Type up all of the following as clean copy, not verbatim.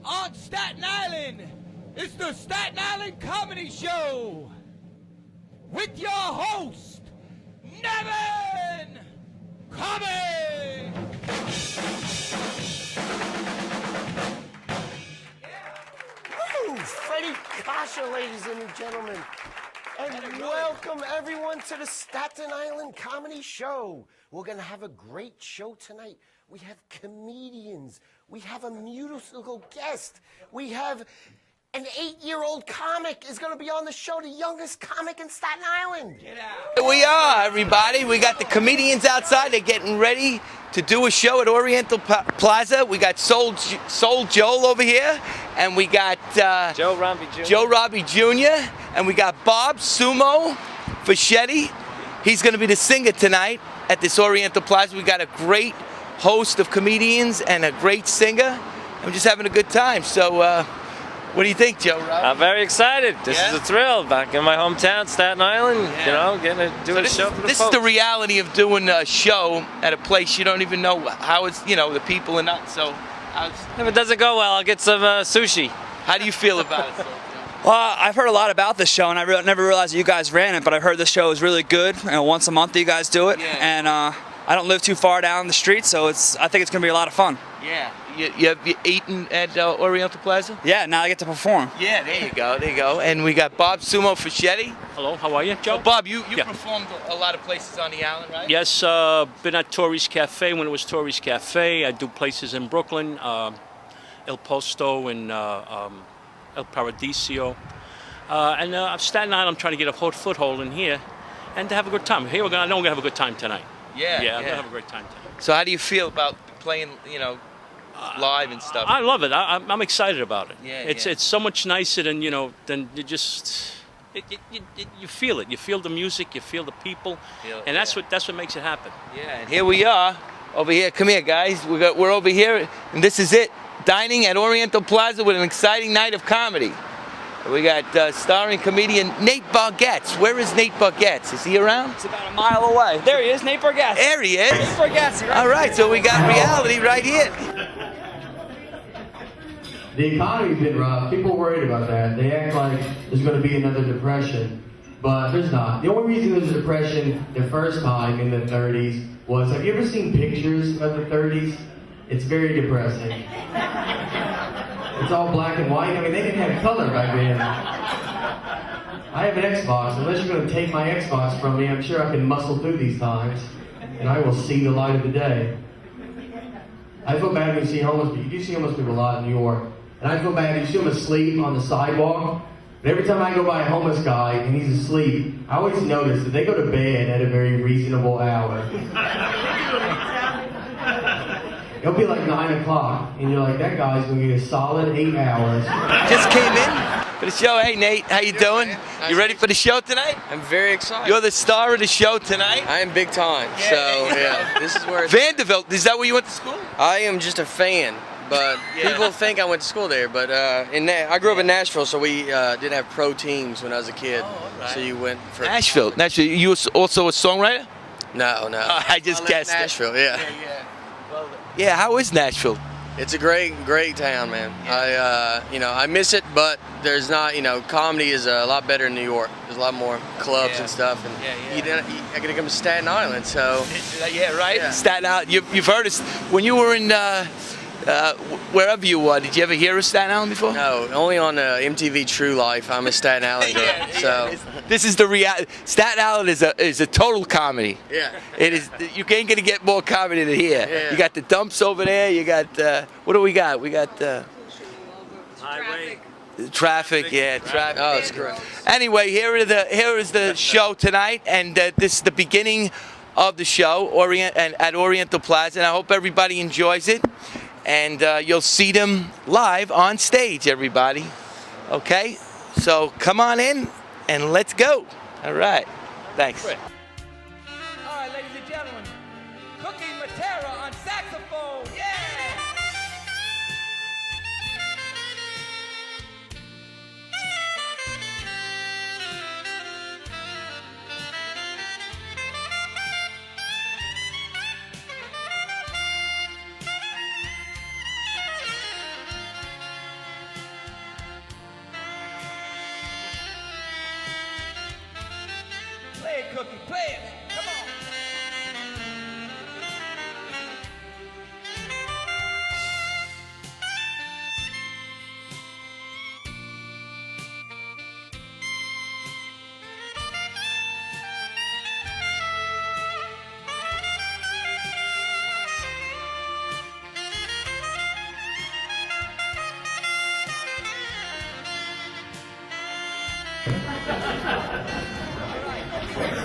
on Staten Island. It's the Staten Island Comedy Show with your host, Nevin Coming. Woo! Freddie Kasha, ladies and gentlemen. And welcome everyone to the Staten Island Comedy Show. We're going to have a great show tonight. We have comedians. We have a musical guest. We have an 8-year-old comic is going to be on the show, the youngest comic in Staten Island. Get out. Here we are, everybody. We got the comedians outside. They're getting ready to do a show at Oriental Plaza. We got Soul Joel over here, and we got Joe Robbie Jr., and we got Bob Sumo Fischetti. He's going to be the singer tonight at this Oriental Plaza. We got a great host of comedians and a great singer. I'm just having a good time. So, what do you think, Joe Robbie? I'm very excited. This Yeah? is a thrill. Back in my hometown, Staten Island, Yeah. you know, getting to do a show for the This folks. is the reality of doing a show at a place you don't even know how it's, the people are not. So, If it doesn't go well, I'll get some sushi. how do you feel about it? Well, I've heard a lot about this show, and I never realized that you guys ran it, but I've heard this show is really good. Once a month you guys do it, Yeah. and I don't live too far down the street, so I think it's going to be a lot of fun. Yeah. You have eaten at Oriental Plaza? Yeah, now I get to perform. Yeah, there you go. And we got Bob Sumo Fischetti. Hello, how are you, Joe? So, Bob, you Yeah. performed a lot of places on the island, right? Yes, been at Tori's Cafe when it was Tori's Cafe. I do places in Brooklyn, El Posto and El Paradiso. And Staten Island, I'm trying to get a foothold in here and to have a good time. Here I know we're going to have a good time tonight. Yeah. I'm going to have a great time tonight. So how do you feel about playing, live and stuff? I love it. I'm excited about it. Yeah, It's so much nicer than, than you just... you feel it. You feel the music. You feel the people, and that's what makes it happen. Yeah, and here we are, over here. Come here, guys. We're over here, and this is it. Dining at Oriental Plaza with an exciting night of comedy. We got starring comedian Nate Bargatze. Where is Nate Bargatze? Is he around? It's about a mile away. There he is, Nate Bargatze. There he is. Nate Bargatze. All right, so we got reality right here. The economy's been rough. People are worried about that. They act like there's going to be another depression, but there's not. The only reason there's a depression the first time in the 30s was, have you ever seen pictures of the 30s? It's very depressing. It's all black and white. I mean, they didn't have color back then. I have an Xbox. Unless you're going to take my Xbox from me, I'm sure I can muscle through these times, and I will see the light of the day. I feel bad when you see homeless people. You do see homeless people a lot in New York. And I feel bad, you see them asleep on the sidewalk. But every time I go by a homeless guy and he's asleep, I always notice that they go to bed at a very reasonable hour. It'll be like 9 o'clock, and you're like, that guy's gonna get a solid 8 hours. Just came in for the show. Hey, Nate, how you doing? You ready for the show tonight? I'm very excited. You're the star of the show tonight. I am big time, this is where Vanderbilt, is that where you went to school? I am just a fan, but people think I went to school there. But I grew up in Nashville, so we didn't have pro teams when I was a kid. So you went for Nashville. You also a songwriter? No. I just guessed it. Nashville, yeah. Yeah, how is Nashville? It's a great gown, man. Yeah. I miss it, but there's not. Comedy is a lot better in New York. There's a lot more clubs and stuff, and I gotta come to Staten Island, so. Yeah, right. Yeah. Staten Island. You've heard us when you were in wherever you were. Did you ever hear of Staten Island before? No, only on MTV True Life. I'm a Staten Island girl, so. This is the reality. Staten Island is a total comedy. Yeah. It is. You ain't gonna get more comedy than here. Yeah. You got the dumps over there. You got what do we got? We got Highway. traffic. Yeah, traffic. Oh, it's great. Anyway, here is the show tonight, and this is the beginning of the show at Oriental Plaza, and I hope everybody enjoys it. And you'll see them live on stage, everybody. Okay? So come on in and let's go. All right. Thanks. All right, ladies and gentlemen, Cookie Matera on saxophone. Yeah! Cookie. Play it. Come on.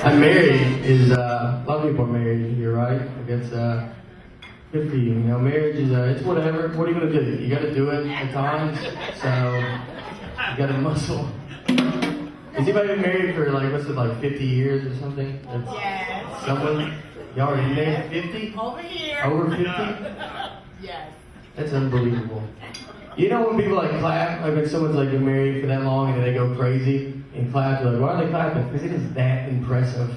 I'm married. A lot of people are married here, right? I guess good for you. You know, marriage is it's whatever. What are you gonna do? You got to do it at times. So you got to muscle. Has anybody been married for like 50 years or something? Yes. Someone? Y'all are in there? 50? Over here. Over 50? Yes. That's unbelievable. You know when people like clap, like when someone's like been married for that long and then they go crazy and clap, you're like, why are they clapping? Because it is that impressive.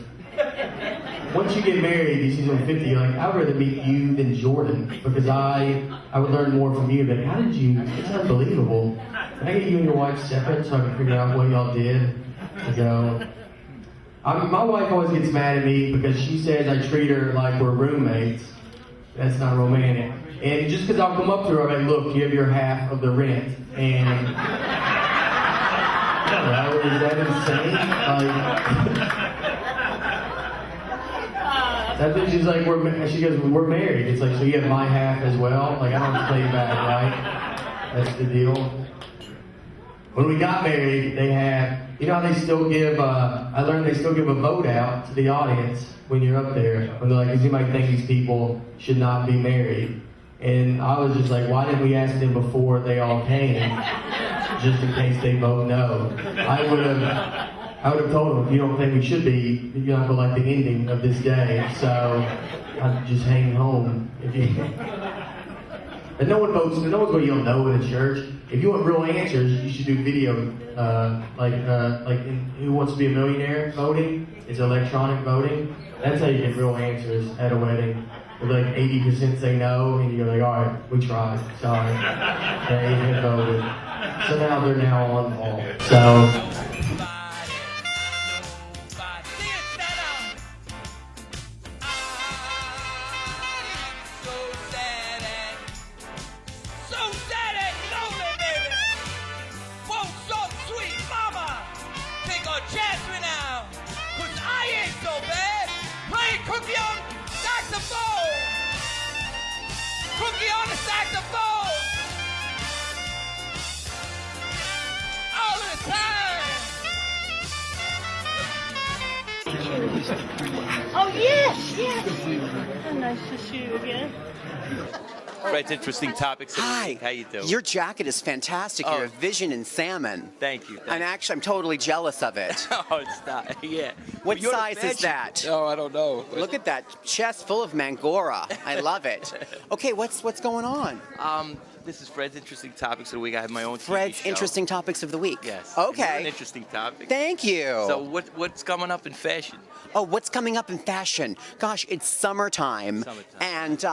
Once you get married, you see someone 50, you're like, I'd rather meet you than Jordan because I would learn more from you. But how did you? It's unbelievable. Can I get you and your wife separate so I can figure out what y'all did? So, my wife always gets mad at me because she says I treat her like we're roommates. That's not romantic. And just because I'll come up to her, I'm like, look, you have your half of the rent. And, well, is that insane? I think she's like, she goes, we're married. It's like, so you have my half as well? Like, I don't have to play back, right? That's the deal. When we got married, they had, you know how they still give, I learned they still give a vote out to the audience when you're up there. When they're like, does anybody think these people should not be married? And I was just like, why didn't we ask them before they all came? Just in case they vote no. I would have told them, if you don't think we should be, you're not going to like the ending of this day. So I'm just hanging home. And no one votes, no one's going to yell no in the church. If you want real answers, you should do video, like in Who Wants to Be a Millionaire voting. It's electronic voting. That's how you get real answers at a wedding. Like 80% say no, and you're like, all right, we tried. Sorry. They had voted. So now they're now on ball. So. Cookie on saxophone! Cookie on the saxophone! All the time! Oh, yes, yes. Oh, nice to see you again. Fred's Interesting Topics. Hi. How you doing? Your jacket is fantastic. Oh. You're a vision in salmon. Thank you. I'm totally jealous of it. Oh, it's not. Yeah. What You're size is fashion- that? Oh, I don't know. Look at that chest full of Mangora. I love it. Okay, what's going on? This is Fred's Interesting Topics of the Week. I have my own TV Fred's show. Interesting Topics of the Week. Yes. Okay. An interesting topic. Thank you. So what's coming up in fashion? Oh, what's coming up in fashion? Gosh, it's summertime. And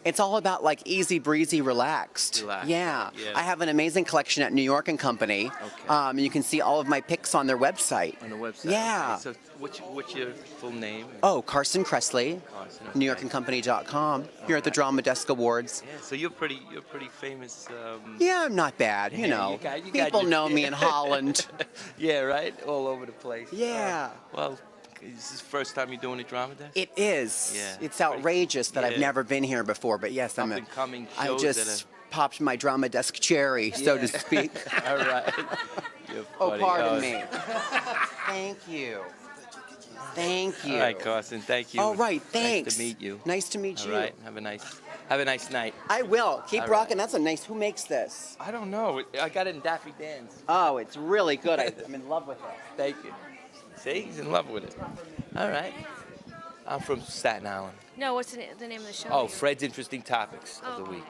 it's all about like easy breezy, relaxed. Relaxed. Yeah. Yeah. I have an amazing collection at New York and Company. Okay. You can see all of my pics on their website. On the website. Yeah. Okay. So what's your full name? Oh, Carson Cressley, Carson, okay. NewYorkandCompany.com. Here at the Drama Desk Awards. Yeah. So you're pretty famous. Yeah, I'm not bad. You know, you got people your- know me in Holland. Yeah, right. All over the place. Yeah. Well, is this the first time you're doing a drama desk? It is. Yeah. It's outrageous that I've Yeah. never been here before, but yes, I'm. Up-and-coming I shows just popped my drama desk cherry, so to Yeah. speak. All right. You're Oh, funny. pardon me. Thank you. Thank you. All right, Carson. Thank you. All right, thanks. Nice to meet you. Nice to meet All you. right. Have a nice night. I will. Keep All rocking. right. That's a nice. Who makes this? I don't know. I got it in Daffy Dan's. Oh, it's really good. I'm in love with it. Thank you. See, he's in love with it. All right. I'm from Staten Island. No, what's the name of the show? Oh, Fred's Interesting Topics of the Week.